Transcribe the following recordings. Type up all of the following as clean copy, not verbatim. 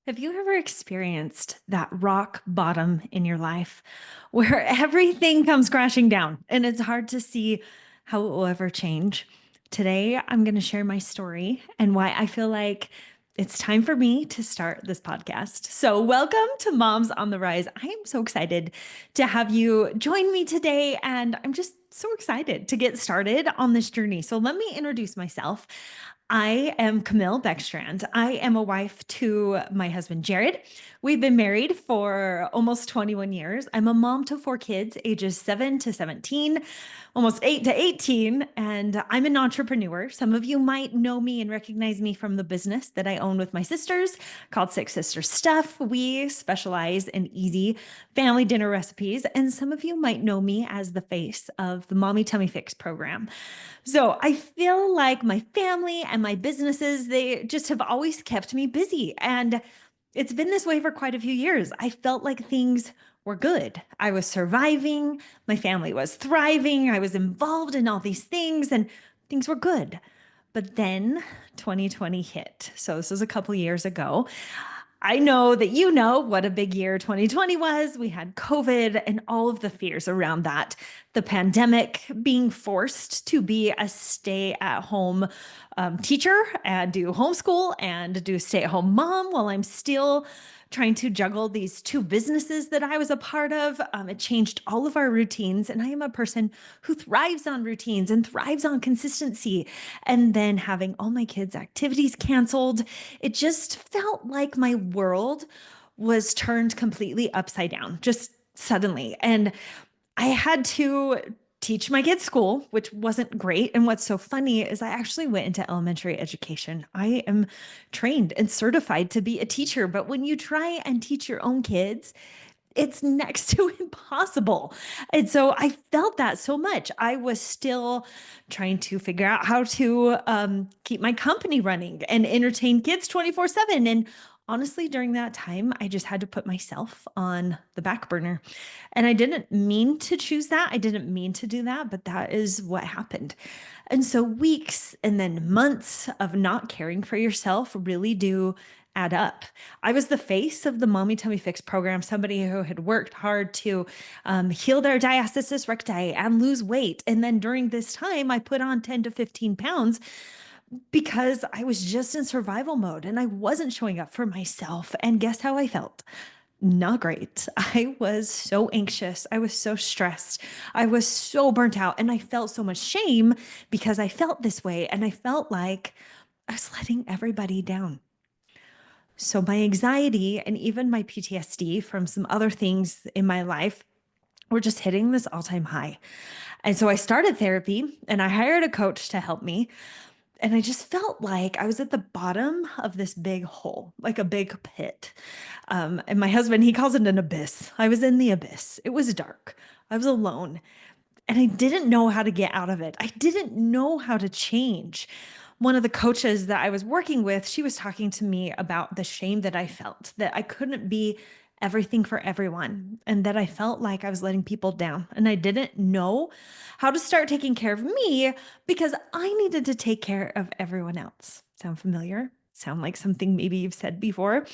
Have you ever experienced that rock bottom in your life where everything comes crashing down and it's hard to see how it will ever change? Today, I'm going to share my story and why I feel like it's time for me to start this podcast. So, welcome to Moms on the Rise. I am so excited to have you join me today, and I'm just so excited to get started on this journey. So, let me introduce myself. I am Camille Beckstrand. I am a wife to my husband, Jared. We've been married for almost 21 years. I'm a mom to four kids, ages 7 to 17, almost 8 to 18, and I'm an entrepreneur. Some of you might know me and recognize me from the business that I own with my sisters called Six Sisters Stuff. We specialize in easy family dinner recipes, and some of you might know me as the face of the Mommy Tummy Fix program. So I feel like my family and my businesses, they just have always kept me busy. And it's been this way for quite a few years. I felt like things were good. I was surviving, my family was thriving, I was involved in all these things, and things were good. But then 2020 hit. So this was a couple years ago. I know that you know what a big year 2020 was. We had COVID and all of the fears around that. The pandemic, being forced to be a stay at home teacher and do homeschool and do stay at home mom while I'm still trying to juggle these two businesses that I was a part of. It changed all of our routines. And I am a person who thrives on routines and thrives on consistency. And then having all my kids' activities canceled, it just felt like my world was turned completely upside down, just suddenly. And I had to teach my kids school, which wasn't great. And what's so funny is I actually went into elementary education. I am trained and certified to be a teacher, but when you try and teach your own kids, it's next to impossible. And so I felt that so much. I was still trying to figure out how to keep my company running and entertain kids 24/7. And honestly, during that time, I just had to put myself on the back burner. And I didn't mean to choose that. I didn't mean to do that, but that is what happened. And so weeks and then months of not caring for yourself really do add up. I was the face of the Mommy Tummy Fix program, somebody who had worked hard to heal their diastasis recti and lose weight. And then during this time, I put on 10 to 15 pounds because I was just in survival mode and I wasn't showing up for myself. And guess how I felt? Not great. I was so anxious. I was so stressed. I was so burnt out. And I felt so much shame because I felt this way. And I felt like I was letting everybody down. So my anxiety and even my PTSD from some other things in my life were just hitting this all-time high. And so I started therapy and I hired a coach to help me. And I just felt like I was at the bottom of this big hole, like a big pit. And my husband, he calls it an abyss. I was in the abyss. It was dark. I was alone. And I didn't know how to get out of it. I didn't know how to change. One of the coaches that I was working with, she was talking to me about the shame that I felt, that I couldn't be everything for everyone, and that I felt like I was letting people down. And I didn't know how to start taking care of me because I needed to take care of everyone else. Sound familiar? Sound like something maybe you've said before?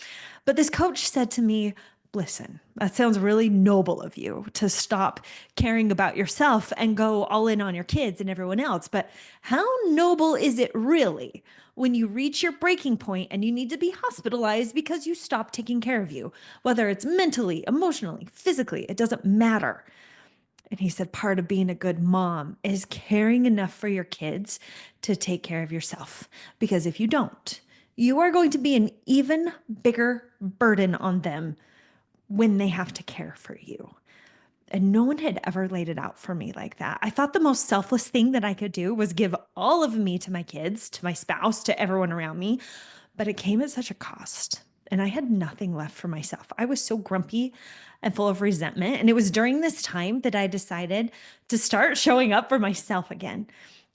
But this coach said to me, listen, that sounds really noble of you to stop caring about yourself and go all in on your kids and everyone else. But how noble is it really when you reach your breaking point and you need to be hospitalized because you stop taking care of you, whether it's mentally, emotionally, physically, it doesn't matter. And he said, part of being a good mom is caring enough for your kids to take care of yourself. Because if you don't, you are going to be an even bigger burden on them when they have to care for you. And no one had ever laid it out for me like that. I thought the most selfless thing that I could do was give all of me to my kids, to my spouse, to everyone around me. But it came at such a cost. And I had nothing left for myself. I was so grumpy and full of resentment. And it was during this time that I decided to start showing up for myself again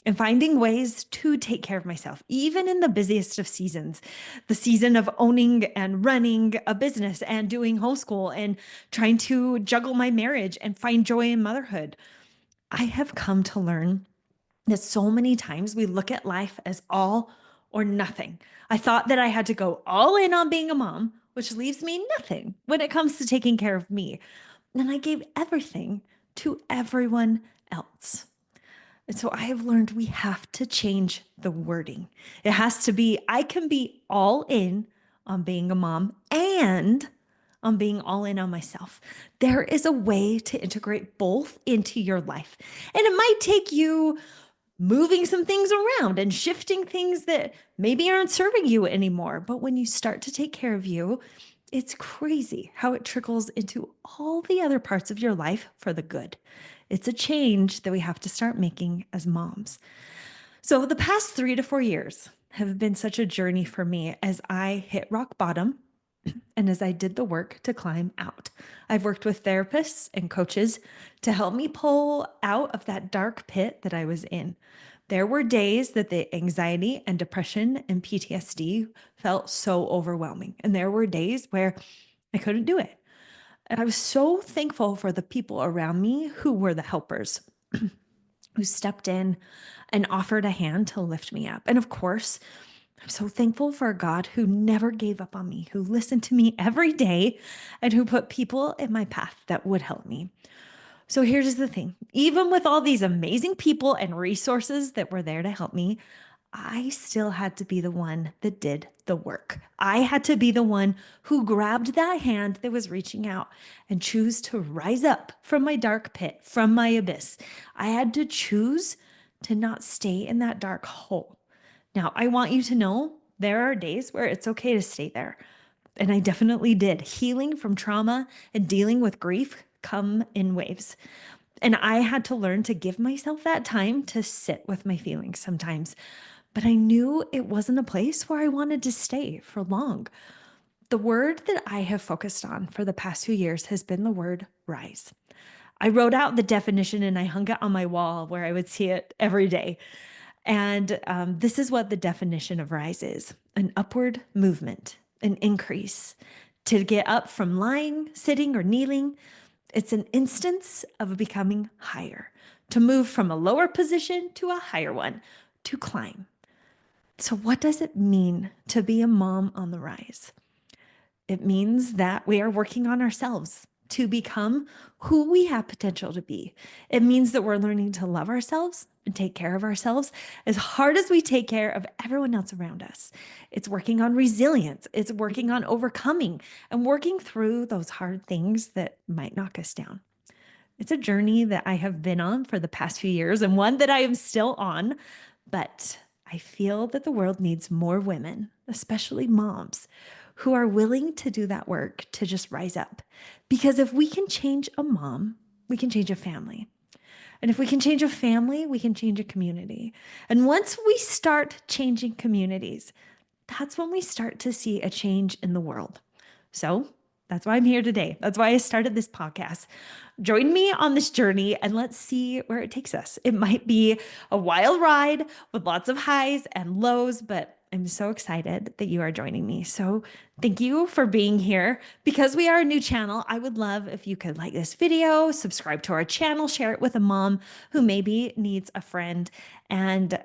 and finding ways to take care of myself, even in the busiest of seasons, the season of owning and running a business and doing homeschool and trying to juggle my marriage and find joy in motherhood. I have come to learn that so many times we look at life as all or nothing. I thought that I had to go all in on being a mom which leaves me nothing when it comes to taking care of me. And I gave everything to everyone else. And so I have learned we have to change the wording. It has to be, I can be all in on being a mom and on being all in on myself. There is a way to integrate both into your life. And it might take you moving some things around and shifting things that maybe aren't serving you anymore. But when you start to take care of you, it's crazy how it trickles into all the other parts of your life for the good. It's a change that we have to start making as moms. So, the past 3 to 4 years have been such a journey for me as I hit rock bottom and as I did the work to climb out. I've worked with therapists and coaches to help me pull out of that dark pit that I was in. There were days that the anxiety and depression and PTSD felt so overwhelming. And there were days where I couldn't do it. And I was so thankful for the people around me who were the helpers, who stepped in and offered a hand to lift me up. And of course, I'm so thankful for a God who never gave up on me, who listened to me every day, and who put people in my path that would help me. So here's the thing, even with all these amazing people and resources that were there to help me, I still had to be the one that did the work. I had to be the one who grabbed that hand that was reaching out and choose to rise up from my dark pit, from my abyss. I had to choose to not stay in that dark hole. Now, I want you to know there are days where it's okay to stay there. And I definitely did. Healing from trauma and dealing with grief come in waves. And I had to learn to give myself that time to sit with my feelings sometimes. But I knew it wasn't a place where I wanted to stay for long. The word that I have focused on for the past few years has been the word rise. I wrote out the definition and I hung it on my wall where I would see it every day. And this is what the definition of rise is: an upward movement, an increase. To get up from lying, sitting, or kneeling, it's an instance of becoming higher. To move from a lower position to a higher one, to climb. So, what does it mean to be a mom on the rise? It means that we are working on ourselves to become who we have potential to be. It means that we're learning to love ourselves and take care of ourselves as hard as we take care of everyone else around us. It's working on resilience. It's working on overcoming and working through those hard things that might knock us down. It's a journey that I have been on for the past few years and one that I am still on, but I feel that the world needs more women, especially moms, who are willing to do that work to just rise up. Because if we can change a mom, we can change a family. And if we can change a family, we can change a community. And once we start changing communities, that's when we start to see a change in the world. So that's why I'm here today. That's why I started this podcast. Join me on this journey and let's see where it takes us. It might be a wild ride with lots of highs and lows, but I'm so excited that you are joining me. So thank you for being here. Because we are a new channel, I would love if you could like this video, subscribe to our channel, share it with a mom who maybe needs a friend. And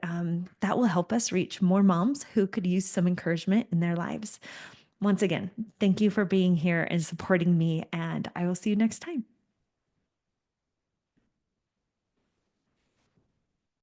that will help us reach more moms who could use some encouragement in their lives. Once again, thank you for being here and supporting me, and I will see you next time.